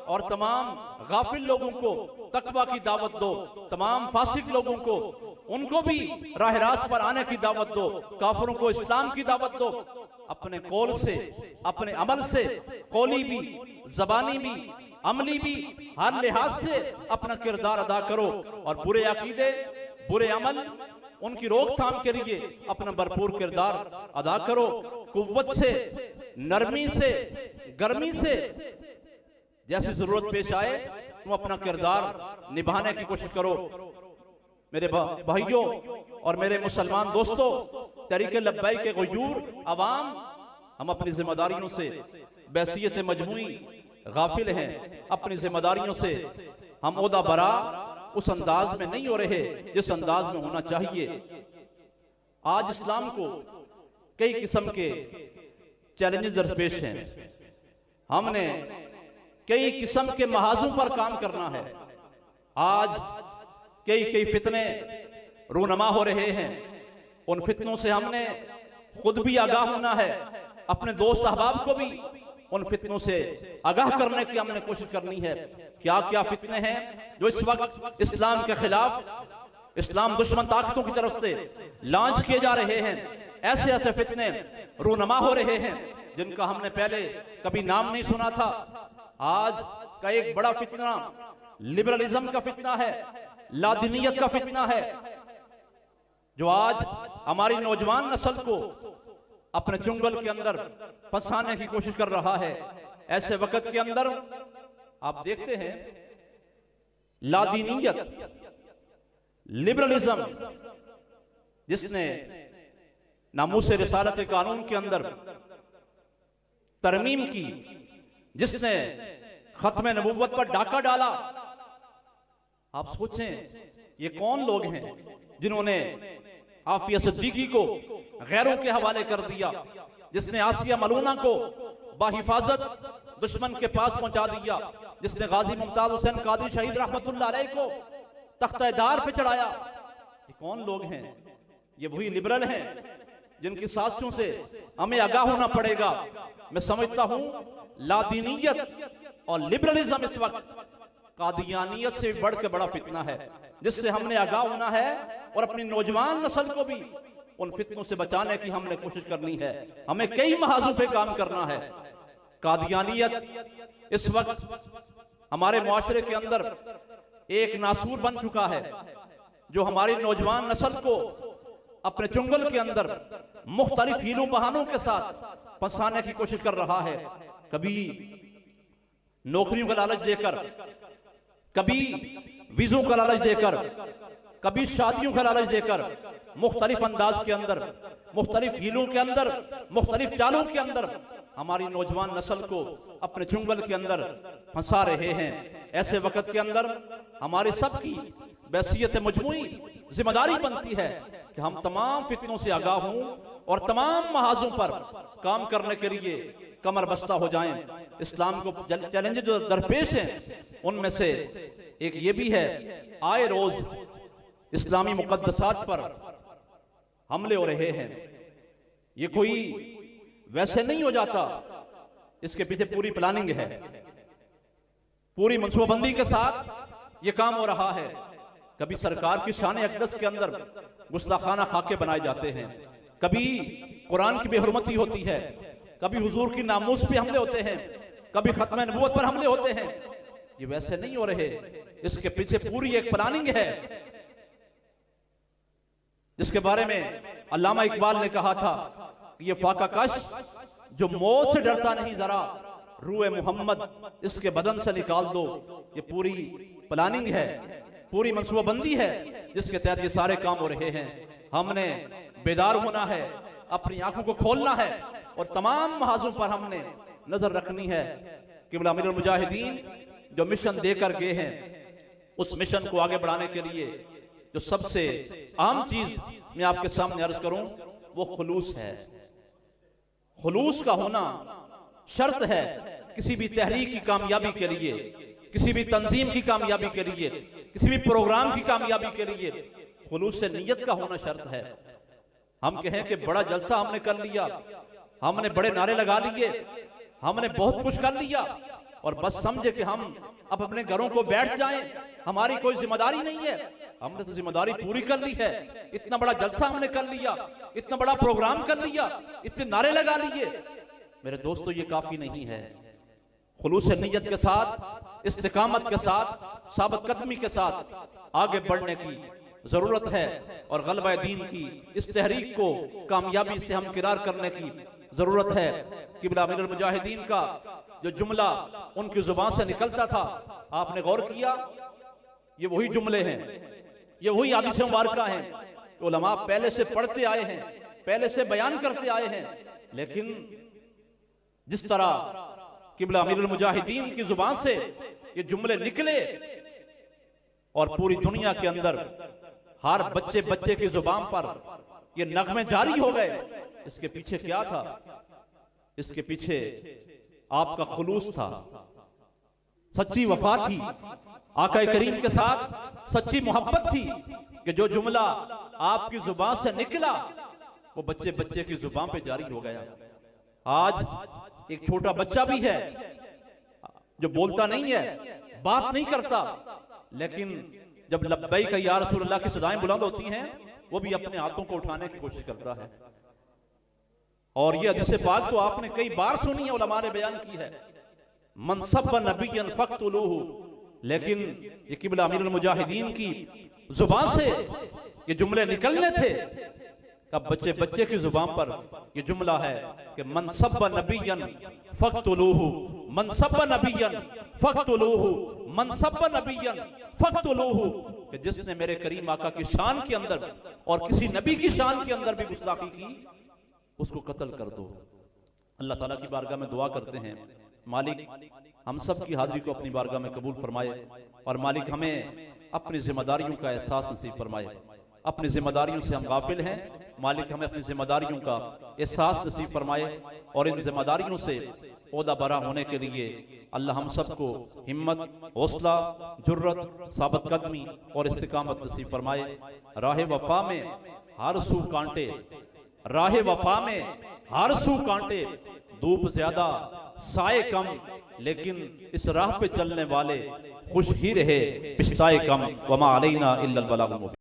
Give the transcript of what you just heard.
और तमाम गाफिल लोगों को तकवा की दावत दो, तमाम फासिक लोगों को उनको भी राह रास्त पर आने की दावत दो, काफिरों को इस्लाम की दावत दो। अपने कौल से, अपने अमल से, कौली भी, जबानी भी, अमली भी, हर लिहाज से अपना किरदार अदा करो और बुरे अकीदे, बुरे अमल, उनकी रोकथाम के लिए अपना भरपूर किरदार अदा करो। कुव्वत से, नरमी से, गर्मी से, जैसी जरूरत पेश आए तुम अपना किरदार निभाने की कोशिश करो। मेरे भाइयों और मेरे मुसलमान दोस्तों, तरीके लब्बाई के गुजूर अवाम, हम अपनी जिम्मेदारियों से बैसियत मजमूई गाफिल हैं। अपनी जिम्मेदारियों से हम ओदा बरा उस अंदाज में नहीं हो रहे जिस अंदाज में होना चाहिए। आज इस्लाम को कई किस्म के चैलेंजेस दरपेश हैं। हमने कई किस्म के महाजों पर काम करना है। आज कई फितने रूनमा हो रहे हैं। उन फितनों से हमने खुद भी आगाह होना है, अपने दोस्त अहबाब को भी उन फितनों से आगाह करने की हमने कोशिश करनी है। क्या क्या फितने हैं जो इस वक्त इस्लाम के खिलाफ, इस्लाम दुश्मन ताकतों की तरफ से लॉन्च किए जा रहे हैं। ऐसे ऐसे फितने रूनमा हो रहे हैं जिनका हमने पहले कभी नाम नहीं सुना था। आज का एक बड़ा फितना लिबरलिज्म का फितना है, लादीनियत का फितना है, जो आज हमारी नौजवान नस्ल को अपने चुंगल के अंदर फंसाने की कोशिश कर रहा है। ऐसे वक्त के अंदर आप देखते हैं लादीनियत, लिबरलिज्म, जिसने नामूस रिसालत कानून के अंदर तरमीम की, जिसने खत्म नबुव्वत पर डाका डाला। आप सोचें ये कौन लोग हैं जिन्होंने आफिया सिद्दीकी को गैरों के हवाले कर दिया, जिसने आसिया मलूना को बाहिफाजत दुश्मन के पास पहुंचा दिया, जिसने गाजी मुमताज हुसैन कादरी शहीद रहमतुल्लाह अलैह को तख्तेदार पे चढ़ाया। ये कौन लोग हैं? ये वही लिबरल हैं जिनकी साजिशों से हमें आगाह होना पड़ेगा। मैं समझता हूं लादीनियत और लिबरलिज्म इस वक्त कादियानियत से बढ़ के बड़ा फितना है, जिससे हमने आगाह होना है और अपनी नौजवान नस्ल को भी उन फितनों से बचाने की हमने कोशिश करनी है। हमें कई महाजों पे काम करना है। कादियानियत इस वक्त हमारे मुआशरे के अंदर एक नासूर बन चुका है, जो हमारी नौजवान नस्ल को अपने चुंगल के अंदर मुख्तलिफ हीलों बहानों के साथ फंसाने की कोशिश कर रहा है। कभी नौकरियों का लालच देकर, कभी वीजों का लालच देकर, कभी शादियों का लालच देकर, मुख्तलिफ अंदाज के अंदर, मुख्तलिफ हीलों के अंदर, मुख्तलिफ चालों के अंदर हमारी नौजवान नस्ल को अपने चुंगल के अंदर फंसा रहे हैं। ऐसे वक्त के अंदर हमारी सबकी बैसियत मजमूई जिम्मेदारी बनती है कि हम तमाम फितनों से आगाह हों और तमाम महाजों पर काम करने के लिए कमर बस्ता हो जाएं। इस्लाम को चैलेंज जो दरपेश हैं उनमें से एक ये भी है, आए रोज इस्लामी मुकद्दसात पर हमले हो रहे हैं। ये कोई वैसे नहीं हो जाता, इसके पीछे पूरी प्लानिंग है, पूरी मनसूबाबंदी के साथ ये काम हो रहा है। कभी सरकार की शान अक़दस के अंदर गुस्ताखाना खाके बनाए जाते हैं, कभी कुरान की बेहुरमती होती है, कभी हुजूर की नामूस पे हमले होते हैं, कभी खत्म नबूवत पर हमले होते हैं। ये वैसे नहीं हो रहे, इसके पीछे पूरी एक प्लानिंग है, जिसके बारे में अल्लामा इकबाल ने कहा था, ये फाका कश जो मौत से डरता नहीं जरा रूए मोहम्मद इसके बदन से निकाल दो। ये पूरी प्लानिंग है, पूरी मनसूबाबंदी है, जिसके तहत ये सारे काम हो रहे हैं। हमने बेदार होना है, अपनी आंखों को खोलना है और तमाम महाजों पर हमने नजर रखनी है। क़िबला अमीरुल मुजाहिदीन जो मिशन देकर गए हैं, उस मिशन को आगे बढ़ाने के लिए जो सबसे अहम चीज मैं आपके सामने अर्ज करूं वो खुलूस है। खुलूस का होना शर्त है किसी भी तहरीक की कामयाबी के लिए, किसी भी तंजीम की कामयाबी के लिए, किसी भी प्रोग्राम की कामयाबी के लिए खुलूस से नीयत का होना शर्त है। हम कहें कि बड़ा जलसा हमने कर लिया, हमने बड़े नारे लगा लिए, हमने बहुत कुछ कर लिया, और बस समझे कि हम अब अपने घरों को बैठ जाएं, हमारी कोई जिम्मेदारी नहीं है। हमने तो जिम्मेदारी पूरी कर ली है। इतना बड़ा जलसा हमने कर लिया, इतना बड़ा प्रोग्राम कर लिया, इतने नारे लगा लिए। मेरे दोस्तों, ये काफी नहीं है। खुलूस नियत के साथ, इस्तिकामत के साथ, साबित कदमी के साथ आगे बढ़ने की जरूरत है और गलबा दीन की इस तहरीक को कामयाबी से हम किरार करने की जरूरत है। किबला अमीरुल मुजाहिदीन का जो जुमला उनकी जुबान से निकलता था, आपने गौर किया, ये वही जुमले हैं, ये वही हदीस मुबारका हैं। उलमा पहले से पढ़ते आए हैं, पहले से बयान करते आए हैं, लेकिन जिस तरह किबला अमीरुल मुजाहिदीन की जुबान से ये जुमले निकले और पूरी दुनिया के अंदर हर बच्चे बच्चे की जुबान पर ये नगमे जारी हो गए, इसके पीछे क्या था? इसके पीछे आपका खुलूस था, सच्ची वफा थी, आका करीम के साथ सच्ची मोहब्बत थी कि जो जुमला आपकी जुबान से निकला वो बच्चे बच्चे की जुबान पे जारी हो गया। आज एक छोटा बच्चा भी है जो बोलता नहीं है, बात नहीं करता, लेकिन जब लब्बैक या रसूलल्लाह की सदाएं बुलंद होती हैं, वो भी अपने हाथों को उठाने की कोशिश करता है। और ये हदीस पाक तो आपने कई बार सुनी है, उलमा ने बयान की है, मनसब नबियन फक्तुलूहु। लेकिन ये किबला अमीरुल मुजाहिदीन की जुबान से ये जुमले निकलने थे, तब बच्चे बच्चे की जुबान पर ये जुमला है कि मनसब नबियन फक्तुलूहु, मनसब नबियन फक्तुलूहु, मनसब नबियन फक्तुलूहु, कि जिसने मेरे करीम आका की शान के अंदर और किसी नबी की शान के अंदर भी गुस्ताखी की, उसको कत्ल कर दो। अल्लाह ताला की बारगाह में दुआ करते हैं, मालिक हम सब की हाजिरी को अपनी बारगाह में कबूल फरमाए और मालिक हमें अपनी जिम्मेदारियों का एहसास नसीब फरमाए। अपनी जिम्मेदारियों से हम गाफिल हैं, मालिक हमें अपनी जिम्मेदारियों का एहसास नसीब फरमाए और इन जिम्मेदारियों से ओहदा बरा होने के लिए अल्लाह हम सबको हिम्मत, हौसला, जुर्रत, साबित कदमी और इस्तिकामत नसीब फरमाए। राह वफा में हर सू कांटे, राह वफा में हर सू कांटे, धूप ज्यादा साए कम, लेकिन इस राह पे चलने वाले खुश ही रहे, पिछताए कम। वमा अलैना इल्लल बलागुल मुबीन।